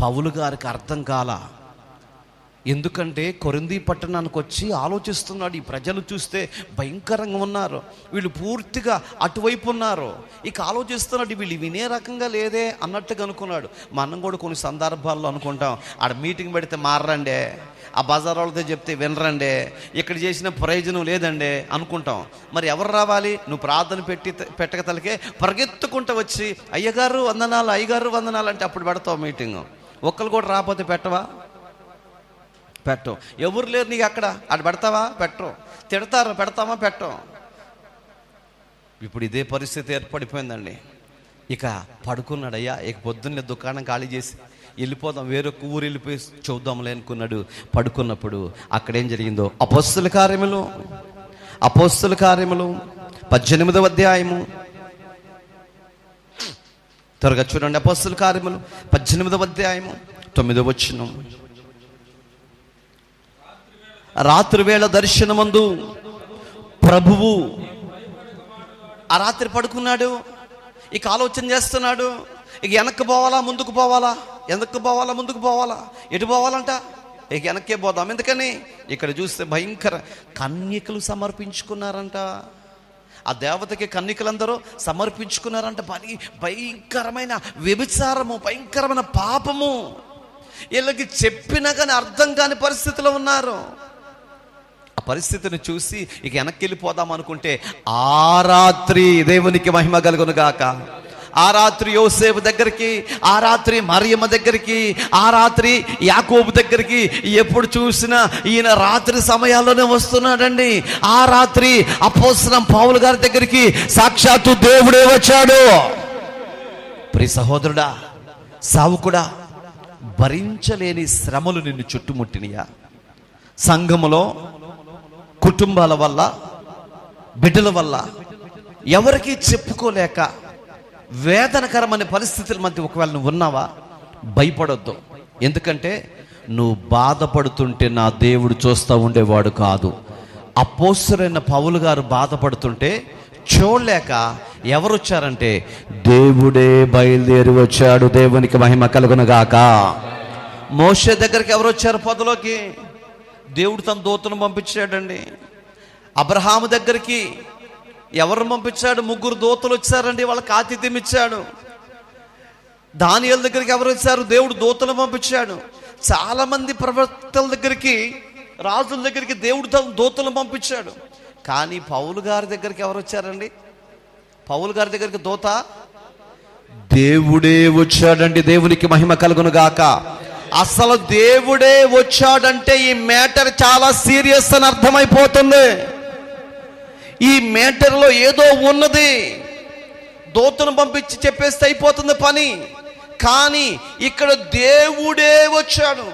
పౌలు గారికి అర్థం కాల. ఎందుకంటే కొరింథీ పట్టణానికి వచ్చి ఆలోచిస్తున్నాడు, ఈ ప్రజలు చూస్తే భయంకరంగా ఉన్నారు, వీళ్ళు పూర్తిగా అటువైపు ఉన్నారు. ఇక ఆలోచిస్తున్నాడు, వీళ్ళు వినే రకంగా లేదే అన్నట్టుగా అనుకున్నాడు. మనం కూడా కొన్ని సందర్భాల్లో అనుకుంటాం, ఆడ మీటింగ్ పెడితే మారండే, ఆ బజార్ వాళ్ళతో చెప్తే వినరండే, ఇక్కడ చేసిన ప్రయోజనం లేదండే అనుకుంటాం. మరి ఎవరు రావాలి? నువ్వు ప్రార్థన పెట్టక తలకే పరిగెత్తుకుంటూ వచ్చి అయ్యగారు వందనాలు, అయ్యగారు వందనాలు అంటే అప్పుడు పెడతావు మీటింగ్. ఒక్కరు కూడా రాకపోతే పెట్టవా? పెట్టం. ఎవరు లేరు నీకు అక్కడ, అటు పెడతావా? పెట్టం. తిడతారు, పెడతామా? పెట్టం. ఇప్పుడు ఇదే పరిస్థితి ఏర్పడిపోయిందండి. ఇక పడుకున్నాడయ్యా, ఇక పొద్దున్నే దుకాణం ఖాళీ చేసి వెళ్ళిపోదాం, వేరొక ఊరు వెళ్ళిపోయి చూద్దాంలే అనుకున్నాడు. పడుకున్నప్పుడు అక్కడేం జరిగిందో అపోస్తల కార్యములు 18వ అధ్యాయము త్వరగా చూడండి. అపోస్తల కార్యములు 18వ అధ్యాయము 9వ వచనం. రాత్రి వేళ దర్శనమందు ప్రభువు ఆ రాత్రి పడుకున్నాడు. ఇక ఆలోచన చేస్తున్నాడు, ఇక వెనక్కి పోవాలా ముందుకు పోవాలా, వెనక్కి పోవాలా ముందుకు పోవాలా, ఎటు పోవాలంట? ఇక వెనక్కే పోదాం. ఎందుకని ఇక్కడ చూస్తే భయంకర కన్యకలు సమర్పించుకున్నారంట. ఆ దేవతకి కన్యకలందరూ సమర్పించుకున్నారంట. భయంకరమైన వ్యభిచారము, భయంకరమైన పాపము. వీళ్ళకి చెప్పినా కానీ అర్థం కాని పరిస్థితిలో ఉన్నారు. ఆ పరిస్థితిని చూసి ఇక వెనక్కి వెళ్ళిపోదాం అనుకుంటే ఆ రాత్రి, దేవునికి మహిమ కలుగును గాక, ఆ రాత్రి యోసేపు దగ్గరికి, ఆ రాత్రి మరియమ్మ దగ్గరికి, ఆ రాత్రి యాకోబు దగ్గరికి, ఎప్పుడు చూసినా ఈయన రాత్రి సమయాల్లోనే వస్తున్నాడండి. ఆ రాత్రి అపోస్తలుడైన పౌలు గారి దగ్గరికి సాక్షాత్తు దేవుడే వచ్చాడు. ప్రియ సహోదరుడా, సావుకుడా, భరించలేని శ్రమలు నిన్ను చుట్టుముట్టినయా? సంఘములో కుటుంబాల వల్ల, బిడ్డల వల్ల ఎవరికి చెప్పుకోలేక వేదనకరమైన పరిస్థితుల మధ్య ఒకవేళ నువ్వు ఉన్నావా? భయపడొద్దు. ఎందుకంటే నువ్వు బాధపడుతుంటే నా దేవుడు చూస్తూ ఉండేవాడు కాదు. అపోస్తలుడైన పౌలు గారు బాధపడుతుంటే చూడలేక ఎవరు వచ్చారంటే దేవుడే బయలుదేరి వచ్చాడు. దేవునికి మహిమ కలుగునుగాక. మోషే దగ్గరికి ఎవరు వచ్చారు? పొదలోకి దేవుడు తన దూతను పంపించాడండి. అబ్రహాము దగ్గరికి ఎవరు పంపించాడు? 3 దూతలు వచ్చారండి, వాళ్ళకి ఆతిథ్యం ఇచ్చాడు. దానియేలు దగ్గరికి ఎవరు వచ్చారు? దేవుడు దూతలు పంపించాడు. చాలా మంది ప్రవక్తల దగ్గరికి, రాజుల దగ్గరికి దేవుడు తన దూతలు పంపించాడు. కానీ పౌలు గారి దగ్గరికి ఎవరు వచ్చారండి? పౌలు గారి దగ్గరికి దూత దేవుడే వచ్చాడండి. దేవునికి మహిమ కలుగును గాక. అసలు దేవుడే వచ్చాడంటే ఈ మ్యాటర్ చాలా సీరియస్ అని అర్థమైపోతుంది. ఈ మ్యాటర్లో ఏదో ఉన్నది. దూతను పంపించి చెప్పేస్తే అయిపోతుంది పని. కానీ ఇక్కడ దేవుడే వచ్చాడు.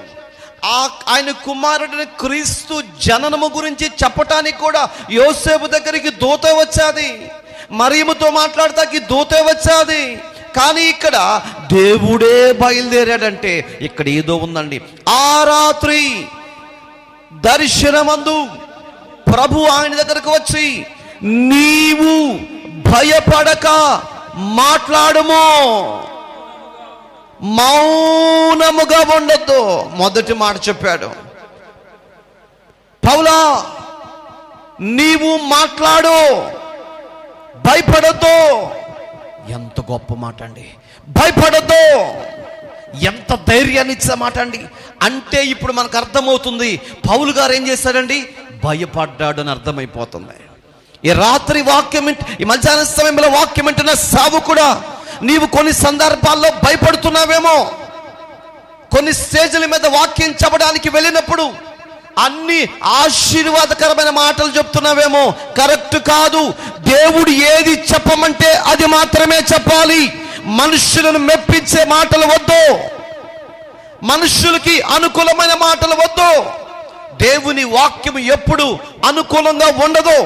ఆయన కుమారుడిని క్రీస్తు జననము గురించి చెప్పటానికి కూడా యోసేపు దగ్గరికి దూత వచ్చాది, మరియమ్మతో మాట్లాడటానికి దూత వచ్చాది. కానీ ఇక్కడ దేవుడే బయలుదేరాడంటే ఇక్కడ ఏదో ఉందండి. ఆ రాత్రి దర్శనమందు ప్రభు ఆయన దగ్గరకు వచ్చి నీవు భయపడక మాట్లాడుము, మౌనముగా ఉండొద్దు. మొదటి మాట చెప్పాడు, పౌలా నీవు మాట్లాడు, భయపడొద్దు. ఎంత గొప్ప మాట అండి! భయపడొద్దు. ఎంత ధైర్యాన్ని ఇచ్చే మాట అండి. అంటే ఇప్పుడు మనకు అర్థమవుతుంది పౌలు గారు ఏం చేశాడండి, భయపడ్డాడు అని అర్థమైపోతుంది. ఈ రాత్రి వాక్యం, ఈ మధ్యాహ్న సమయంలో వాక్యం వింటున్న సావు కూడా నీవు కొన్ని సందర్భాల్లో భయపడుతున్నావేమో. కొన్ని స్టేజ్ల మీద వాక్యం చెప్పడానికి వెళ్ళినప్పుడు అన్ని ఆశీర్వాదకరమైన మాటలు చెప్తున్నావేమో. కరెక్ట్ కాదు. దేవుడు ఏది చెప్పమంటే అది మాత్రమే చెప్పాలి. మనుషులను మెప్పించే మాటలు వద్దు, మనుషులకి అనుకూలమైన మాటలు వద్దు. దేవుని వాక్యము ఎప్పుడు అనుకూలంగా ఉండదు.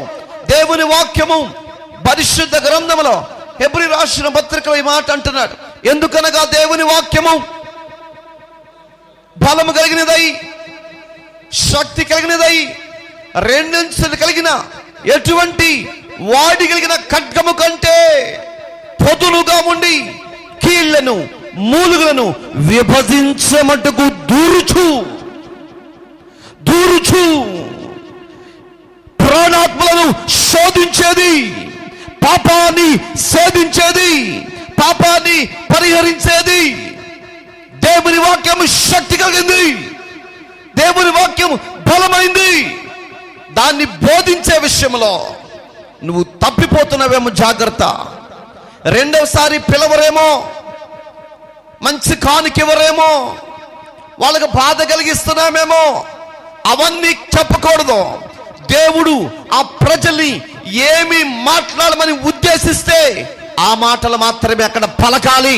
దేవుని వాక్యము పరిశుద్ధ గ్రంథములో హెబ్రీ రాసిన పత్రికలో ఈ మాట అంటున్నాడు. ఎందుకనగా దేవుని వాక్యము బలము కలిగినదై, శక్తి కలిగినదై, రెండంచులు కలిగిన ఎటువంటి వాడి కలిగిన ఖడ్గము కంటే పొదులుగా ఉండి కీళ్లను మూలుగులను విభజించమట్టుకు దూరుచు ప్రాణాత్మలను శోధించేది, పాపాన్ని సేధించేది, పాపాన్ని పరిహరించేది. దేవుని వాక్యం శక్తి కలిగింది, దేవుని వాక్యం బలమైంది. దాన్ని బోధించే విషయంలో నువ్వు తప్పిపోతున్నావేమో జాగ్రత్త. రెండవసారి పిలవరేమో, మంచి కానుకివ్వరేమో, వాళ్ళకి బాధ కలిగిస్తున్నామేమో, అవన్నీ చెప్పకూడదు. దేవుడు ఆ ప్రజల్ని ఏమి మాట్లాడమని ఉద్దేశిస్తే ఆ మాటలు మాత్రమే అక్కడ పలకాలి.